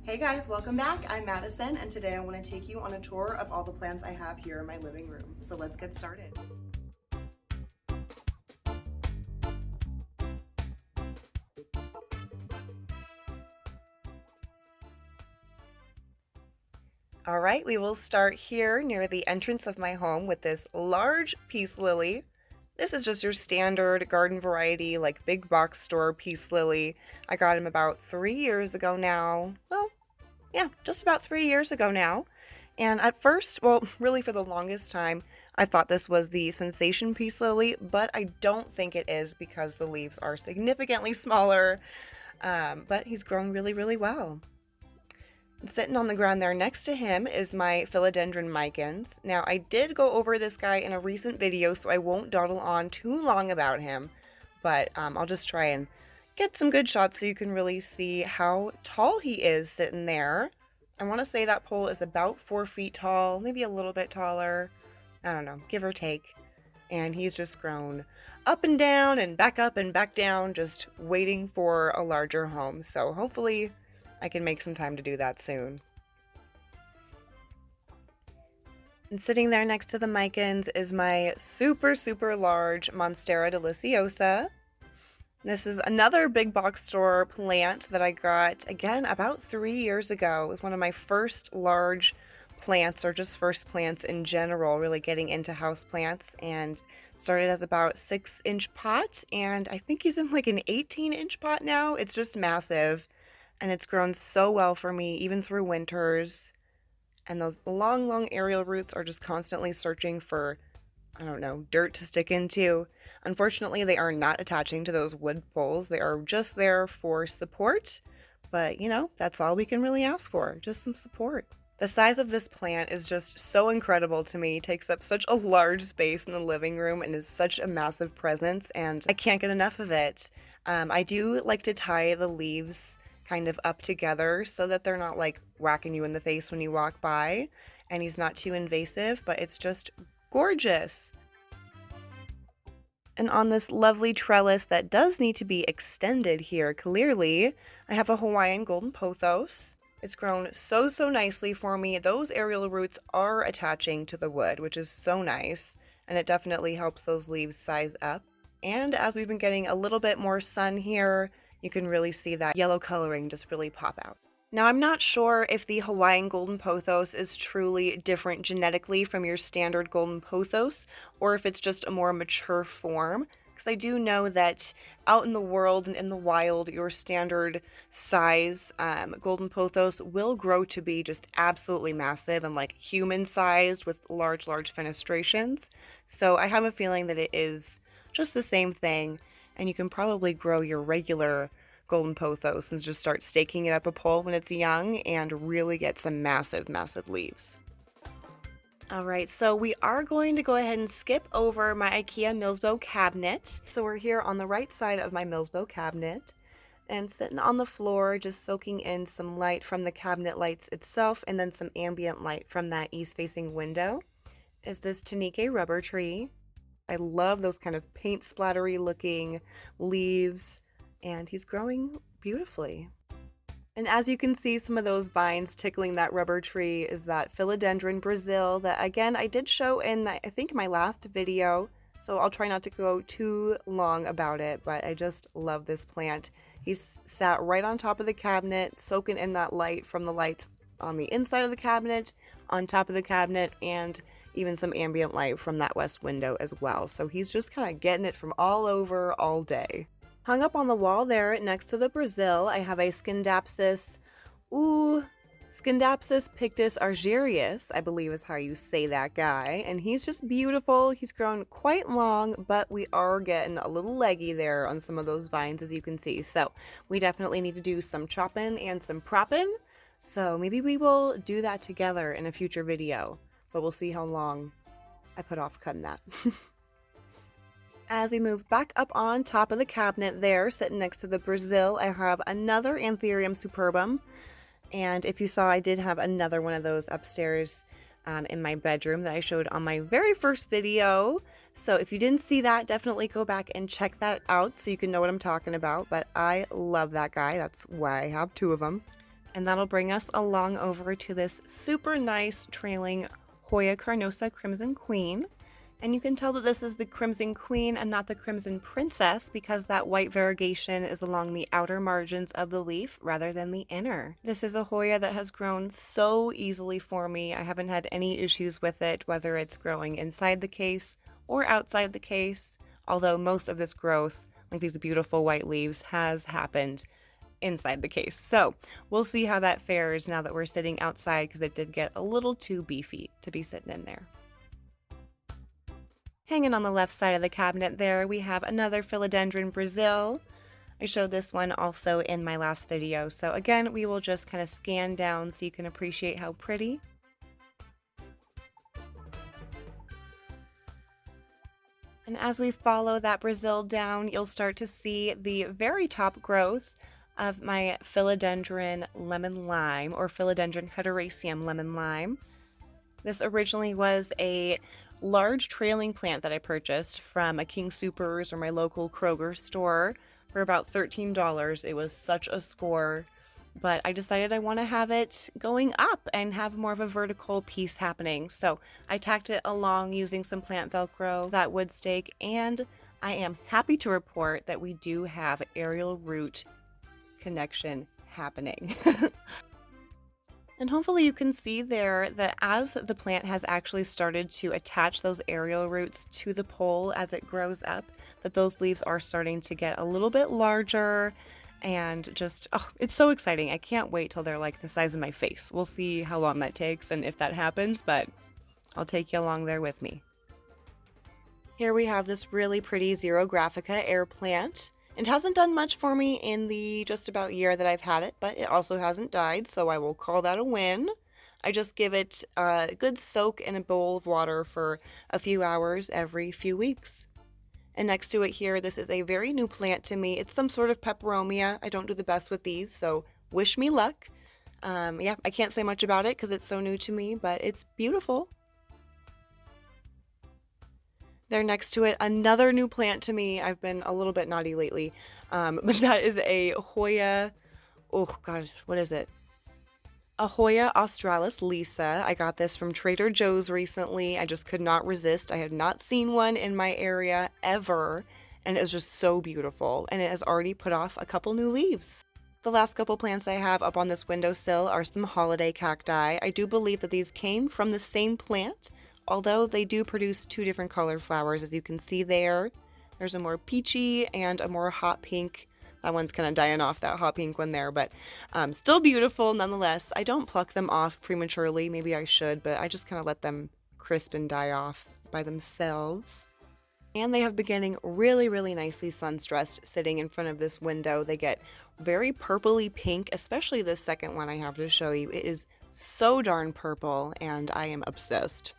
Hey guys, welcome back. I'm Madison, and today I want to take you on a tour of all the plants I have here in my living room. So let's get started. All right, we will start here near the entrance of my home with this large peace lily. This is just your standard garden variety, like big box store peace lily. I got him about 3 years ago now. Well, yeah, just about 3 years ago now. And at first, well, really for the longest time, I thought this was the sensation peace lily, but I don't think it is because the leaves are significantly smaller. But he's growing really, really well. Sitting on the ground there next to him is my philodendron micans. Now, I did go over this guy in a recent video, so I won't dawdle on too long about him, but I'll just try and get some good shots so you can really see how tall he is sitting there. I want to say that pole is about 4 feet tall, maybe a little bit taller. I don't know, give or take. And he's just grown up and down and back up and back down, just waiting for a larger home. So hopefully I can make some time to do that soon. And sitting there next to the micans is my super, super large Monstera deliciosa. This is another big box store plant that I got, again, about 3 years ago. It was one of my first large plants, or just first plants in general, really getting into house plants, and started as about 6-inch pot, and I think he's in like an 18-inch pot now. It's just massive, and it's grown so well for me, even through winters. And those long, long aerial roots are just constantly searching for, I don't know, dirt to stick into. Unfortunately, they are not attaching to those wood poles. They are just there for support, but you know, that's all we can really ask for, just some support. The size of this plant is just so incredible to me. It takes up such a large space in the living room and is such a massive presence, and I can't get enough of it. I do like to tie the leaves kind of up together so that they're not like whacking you in the face when you walk by, and he's not too invasive, but it's just gorgeous. And on this lovely trellis that does need to be extended here, clearly, I have a Hawaiian golden pothos. It's grown so, so nicely for me. Those aerial roots are attaching to the wood, which is so nice, and it definitely helps those leaves size up. And as we've been getting a little bit more sun here, you can really see that yellow coloring just really pop out. Now, I'm not sure if the Hawaiian golden pothos is truly different genetically from your standard golden pothos, or if it's just a more mature form, because I do know that out in the world and in the wild, your standard size golden pothos will grow to be just absolutely massive and like human-sized with large, large fenestrations. So I have a feeling that it is just the same thing, and you can probably grow your regular golden pothos and just start staking it up a pole when it's young and really get some massive, massive leaves. All right, so we are going to go ahead and skip over my IKEA Millsbow cabinet. So we're here on the right side of my Millsbow cabinet and sitting on the floor, just soaking in some light from the cabinet lights itself and then some ambient light from that east-facing window is this Tanike rubber tree. I love those kind of paint splattery looking leaves, and he's growing beautifully. And as you can see, some of those vines tickling that rubber tree is that philodendron Brazil that, again, I did show in, I think, my last video, so I'll try not to go too long about it, but I just love this plant. He's sat right on top of the cabinet, soaking in that light from the lights on the inside of the cabinet, on top of the cabinet, and even some ambient light from that west window as well. So he's just kind of getting it from all over all day. Hung up on the wall there next to the Brazil, I have a Scindapsus pictus argyrius, I believe is how you say that guy. And he's just beautiful. He's grown quite long, but we are getting a little leggy there on some of those vines, as you can see. So we definitely need to do some chopping and some propping. So maybe we will do that together in a future video, but we'll see how long I put off cutting that. As we move back up on top of the cabinet there, sitting next to the Brazil, I have another Anthurium superbum. And if you saw, I did have another one of those upstairs in my bedroom that I showed on my very first video. So if you didn't see that, definitely go back and check that out so you can know what I'm talking about. But I love that guy. That's why I have 2 of them. And that'll bring us along over to this super nice trailing Hoya carnosa Crimson Queen. And you can tell that this is the Crimson Queen and not the Crimson Princess because that white variegation is along the outer margins of the leaf rather than the inner. This is a Hoya that has grown so easily for me. I haven't had any issues with it, whether it's growing inside the case or outside the case, although most of this growth, like these beautiful white leaves, has happened inside the case. So we'll see how that fares now that we're sitting outside because it did get a little too beefy to be sitting in there. Hanging on the left side of the cabinet there, we have another philodendron Brazil. I showed this one also in my last video. So again, we will just kind of scan down so you can appreciate how pretty. And as we follow that Brazil down, you'll start to see the very top growth of my philodendron lemon lime, or philodendron hederaceum lemon lime. This originally was a large trailing plant that I purchased from a King Soopers or my local Kroger store for about $13. It was such a score, but I decided I want to have it going up and have more of a vertical piece happening. So I tacked it along using some plant Velcro, that wood stake, and I am happy to report that we do have aerial root connection happening. And hopefully you can see there that as the plant has actually started to attach those aerial roots to the pole as it grows up, that those leaves are starting to get a little bit larger and just, oh, it's so exciting. I can't wait till they're like the size of my face. We'll see how long that takes and if that happens, but I'll take you along there with me. Here we have this really pretty Xerographica air plant. It hasn't done much for me in the just about year that I've had it, but it also hasn't died, so I will call that a win. I just give it a good soak in a bowl of water for a few hours every few weeks. And next to it here, this is a very new plant to me. It's some sort of peperomia. I don't do the best with these, so wish me luck. Yeah, I can't say much about it because it's so new to me, but it's beautiful. There next to it, another new plant to me. I've been a little bit naughty lately, but that is a Hoya, oh god, what is it? A Hoya australis Lisa. I got this from Trader Joe's recently. I just could not resist. I had not seen one in my area ever, and it was just so beautiful, and it has already put off a couple new leaves. The last couple plants I have up on this windowsill are some holiday cacti. I do believe that these came from the same plant, although they do produce two different colored flowers, as you can see there. There's a more peachy and a more hot pink. That one's kind of dying off, that hot pink one there, but still beautiful nonetheless. I don't pluck them off prematurely. Maybe I should, but I just kind of let them crisp and die off by themselves. And they have been getting really, really nicely sun-stressed sitting in front of this window. They get very purpley pink, especially this second one I have to show you. It is so darn purple, and I am obsessed.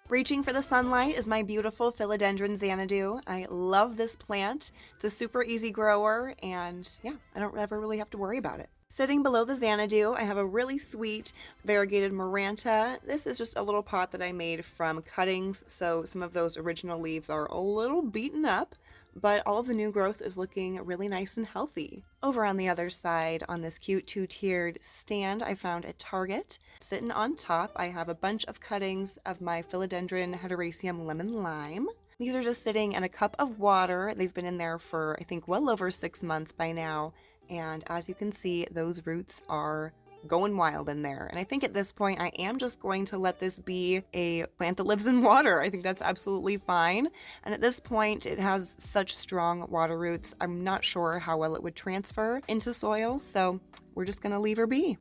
Reaching for the sunlight is my beautiful philodendron Xanadu. I love this plant. It's a super easy grower, and yeah, I don't ever really have to worry about it. Sitting below the Xanadu, I have a really sweet variegated Maranta. This is just a little pot that I made from cuttings, so some of those original leaves are a little beaten up, but all of the new growth is looking really nice and healthy. Over on the other side, on this cute two-tiered stand I found at Target, sitting on top, I have a bunch of cuttings of my philodendron hederaceum lemon lime. These are just sitting in a cup of water. They've been in there for, I think, well over 6 months by now, and as you can see, those roots are going wild in there. And I think at this point I am just going to let this be a plant that lives in water. I think that's absolutely fine. And at this point it has such strong water roots, I'm not sure how well it would transfer into soil, so we're just gonna leave her be.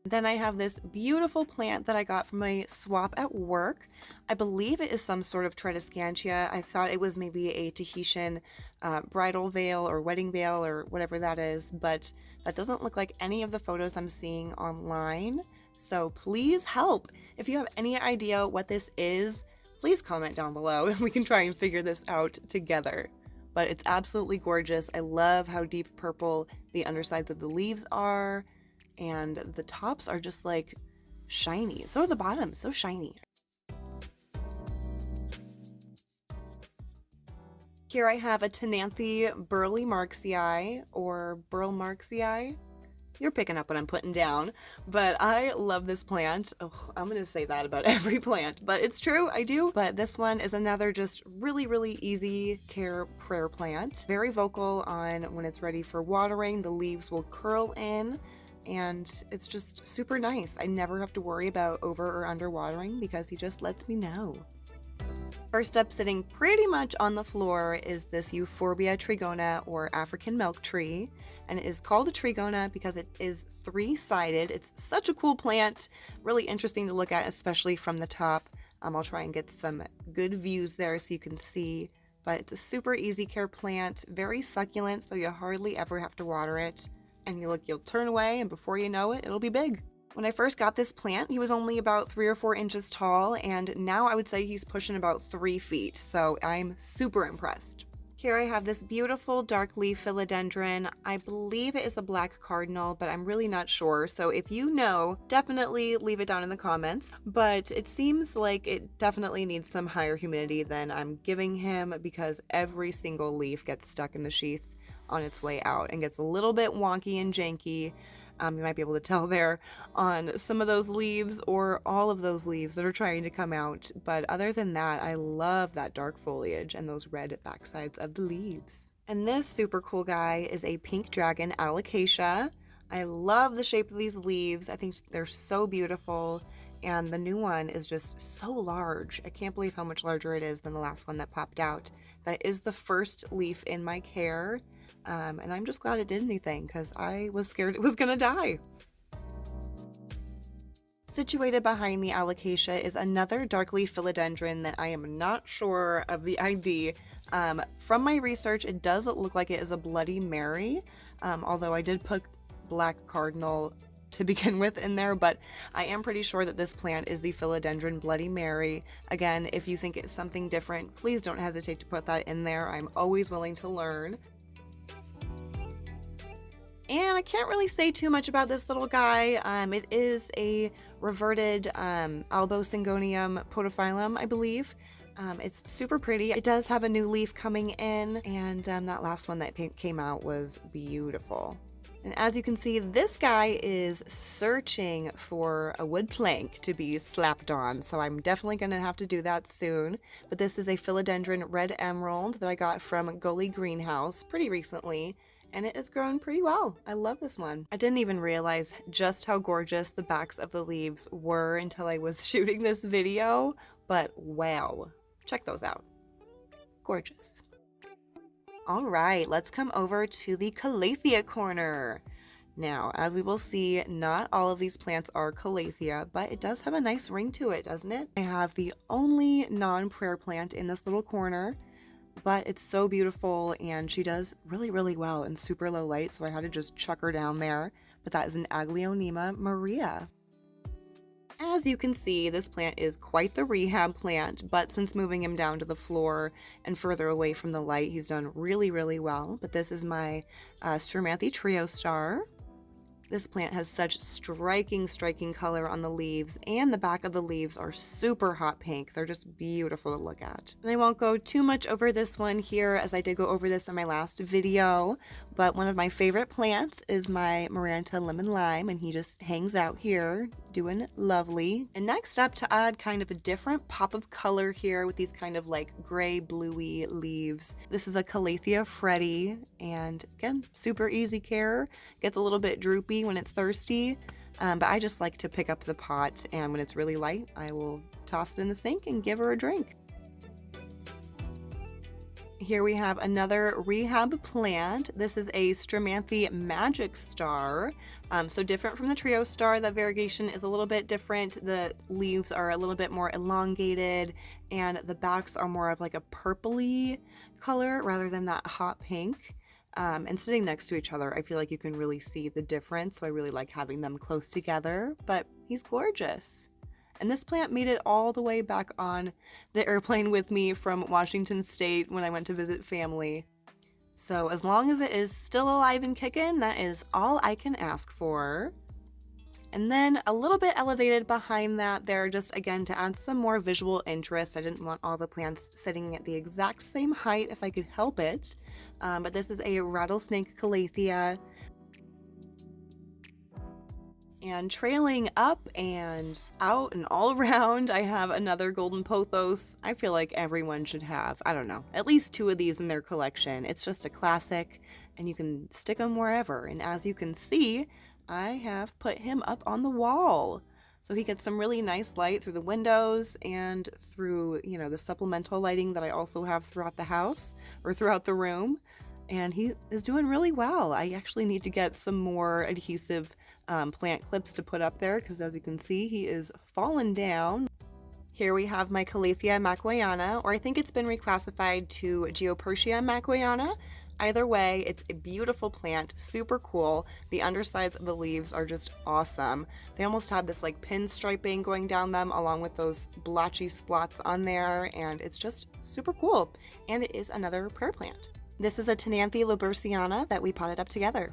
Then I have this beautiful plant that I got from a swap at work. I believe it is some sort of Tridescantia. I thought it was maybe a Tahitian bridal veil or wedding veil or whatever that is, but that doesn't look like any of the photos I'm seeing online. So please help. If you have any idea what this is, please comment down below and we can try and figure this out together. But it's absolutely gorgeous. I love how deep purple the undersides of the leaves are. And the tops are just like shiny. So are the bottoms, so shiny. Here I have a Tenanthe Burley Marxii, or Burl Marxii. You're picking up what I'm putting down, but I love this plant. Oh, I'm gonna say that about every plant, but it's true, I do. But this one is another just really, really easy care prayer plant. Very vocal on when it's ready for watering. The leaves will curl in, and it's just super nice. I never have to worry about over or under watering because he just lets me know. First up, sitting pretty much on the floor, is this Euphorbia trigona, or African milk tree, and it is called a trigona because it is three-sided. It's such a cool plant, really interesting to look at, especially from the top. I'll try and get some good views there so you can see, but it's a super easy care plant, very succulent, so you hardly ever have to water it, and you'll turn away, and before you know it, it'll be big. When I first got this plant, he was only about 3 or 4 inches tall, and now I would say he's pushing about 3 feet, so I'm super impressed. Here I have this beautiful dark leaf philodendron. I believe it is a black cardinal, but I'm really not sure, so if you know, definitely leave it down in the comments. But it seems like it definitely needs some higher humidity than I'm giving him, because every single leaf gets stuck in the sheath on its way out and gets a little bit wonky and janky. You might be able to tell there on some of those leaves, or all of those leaves that are trying to come out. But other than that, I love that dark foliage and those red backsides of the leaves. And this super cool guy is a pink dragon Alocasia. I love the shape of these leaves. I think they're so beautiful. And the new one is just so large. I can't believe how much larger it is than the last one that popped out. That is the first leaf in my care. And I'm just glad it did anything, because I was scared it was gonna die. Situated behind the Alocasia is another dark leaf philodendron that I am not sure of the ID. From my research, it does look like it is a Bloody Mary, although I did put black cardinal to begin with in there, but I am pretty sure that this plant is the philodendron Bloody Mary. Again, if you think it's something different, please don't hesitate to put that in there. I'm always willing to learn. And I can't really say too much about this little guy. It is a reverted Albosyngonium podophyllum, I believe. It's super pretty. It does have a new leaf coming in, and that last one that came out was beautiful. And as you can see, this guy is searching for a wood plank to be slapped on, so I'm definitely going to have to do that soon. But this is a philodendron red emerald that I got from Gully Greenhouse pretty recently, and it has grown pretty well. I love this one. I didn't even realize just how gorgeous the backs of the leaves were until I was shooting this video, but wow, check those out. Gorgeous. All right, let's come over to the Calathea corner. Now, as we will see, not all of these plants are Calathea, but it does have a nice ring to it, doesn't it? I have the only non-prayer plant in this little corner, but it's so beautiful, and she does really, really well in super low light, so I had to just chuck her down there. But that is an Aglaonema Maria. As you can see, this plant is quite the rehab plant, but since moving him down to the floor and further away from the light, he's done really, really well. But this is my Stromanthe Trio Star. This plant has such striking color on the leaves, and the back of the leaves are super hot pink. They're just beautiful to look at. And I won't go too much over this one here, as I did go over this in my last video, but one of my favorite plants is my Maranta Lemon Lime, and he just hangs out here doing lovely. And next up, to add kind of a different pop of color here with these kind of like gray bluey leaves, this is a Calathea Freddy, and again, super easy care. Gets a little bit droopy when it's thirsty, but I just like to pick up the pot, and when it's really light, I will toss it in the sink and give her a drink. Here we have another rehab plant. This is a Stromanthe Magic Star. So different from the Trio Star, the variegation is a little bit different. The leaves are a little bit more elongated, and the backs are more of like a purpley color rather than that hot pink. And sitting next to each other, I feel like you can really see the difference, so I really like having them close together, but he's gorgeous. And this plant made it all the way back on the airplane with me from Washington State when I went to visit family. So as long as it is still alive and kicking, that is all I can ask for. And then a little bit elevated behind that there, just again to add some more visual interest. I didn't want all the plants sitting at the exact same height if I could help it. But this is a rattlesnake Calathea. And trailing up and out and all around, I have another golden pothos. I feel like everyone should have, I don't know, at least 2 of these in their collection. It's just a classic, and you can stick them wherever. And as you can see, I have put him up on the wall. So he gets some really nice light through the windows and through, you know, the supplemental lighting that I also have throughout the house or throughout the room. And he is doing really well. I actually need to get some more adhesive plant clips to put up there because as you can see, he is fallen down. Here we have my Calathea macwayana, or I think it's been reclassified to Geopertia macwayana. Either way, it's a beautiful plant, super cool. The undersides of the leaves are just awesome. They almost have this like pinstriping going down them along with those blotchy spots on there, and it's just super cool. And it is another prayer plant. This is a Tenanthe loberciana that we potted up together.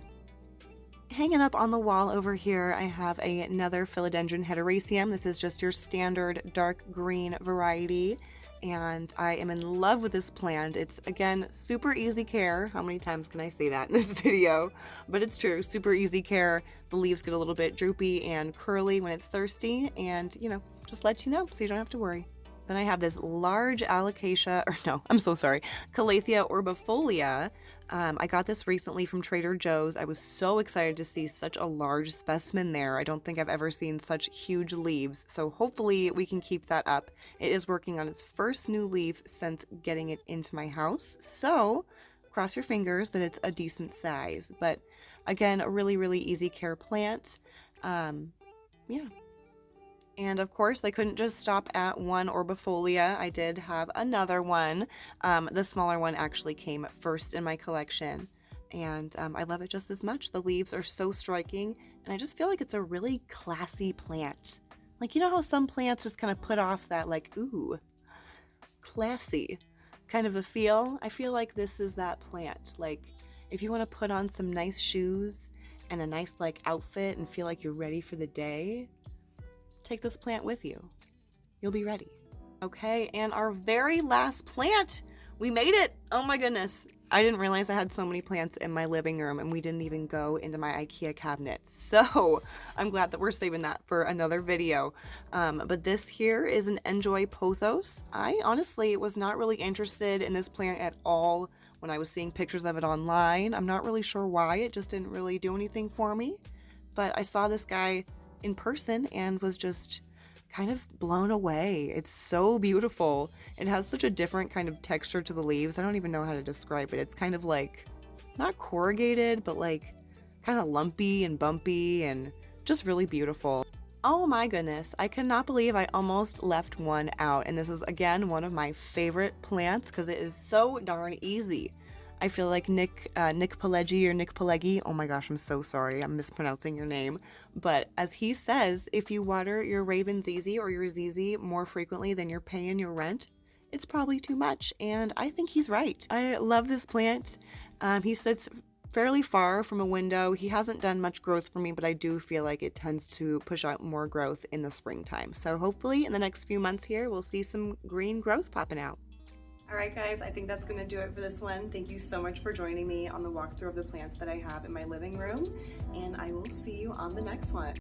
Hanging up on the wall over here, I have another philodendron hederaceum. This is just your standard dark green variety, and I am in love with this plant. It's, again, super easy care. How many times can I say that in this video? But it's true, super easy care. The leaves get a little bit droopy and curly when it's thirsty, and, you know, just let you know so you don't have to worry. Then I have this large Alocasia, or no, I'm so sorry, Calathea orbifolia. I got this recently from Trader Joe's. I was so excited to see such a large specimen there. I don't think I've ever seen such huge leaves, so hopefully we can keep that up. It is working on its first new leaf since getting it into my house, so cross your fingers that it's a decent size. But again, a really, really easy care plant. Yeah. And of course, I couldn't just stop at one orbifolia. I did have another one. The smaller one actually came first in my collection. And I love it just as much. The leaves are so striking. And I just feel like it's a really classy plant. Like, you know how some plants just kind of put off that like, ooh, classy kind of a feel? I feel like this is that plant. Like, if you want to put on some nice shoes and a nice like outfit and feel like you're ready for the day, take this plant with you. You'll be ready. Okay, and our very last plant, we made it. Oh my goodness. I didn't realize I had so many plants in my living room and we didn't even go into my IKEA cabinet. So I'm glad that we're saving that for another video. But this here is an Enjoy Pothos. I honestly was not really interested in this plant at all when I was seeing pictures of it online. I'm not really sure why. It just didn't really do anything for me. But I saw this guy in person and was just kind of blown away. It's so beautiful. It has such a different kind of texture to the leaves. I don't even know how to describe it. It's kind of like not corrugated, but like kind of lumpy and bumpy and just really beautiful. Oh my goodness, I cannot believe I almost left one out. And this is again one of my favorite plants because it is so darn easy. I feel like Nick Pileggi, oh my gosh, I'm so sorry, I'm mispronouncing your name. But as he says, if you water your Raven ZZ or your ZZ more frequently than you're paying your rent, it's probably too much. And I think he's right. I love this plant. He sits fairly far from a window. He hasn't done much growth for me, but I do feel like it tends to push out more growth in the springtime. So hopefully in the next few months here, we'll see some green growth popping out. All right, guys, I think that's going to do it for this one. Thank you so much for joining me on the walkthrough of the plants that I have in my living room, and I will see you on the next one.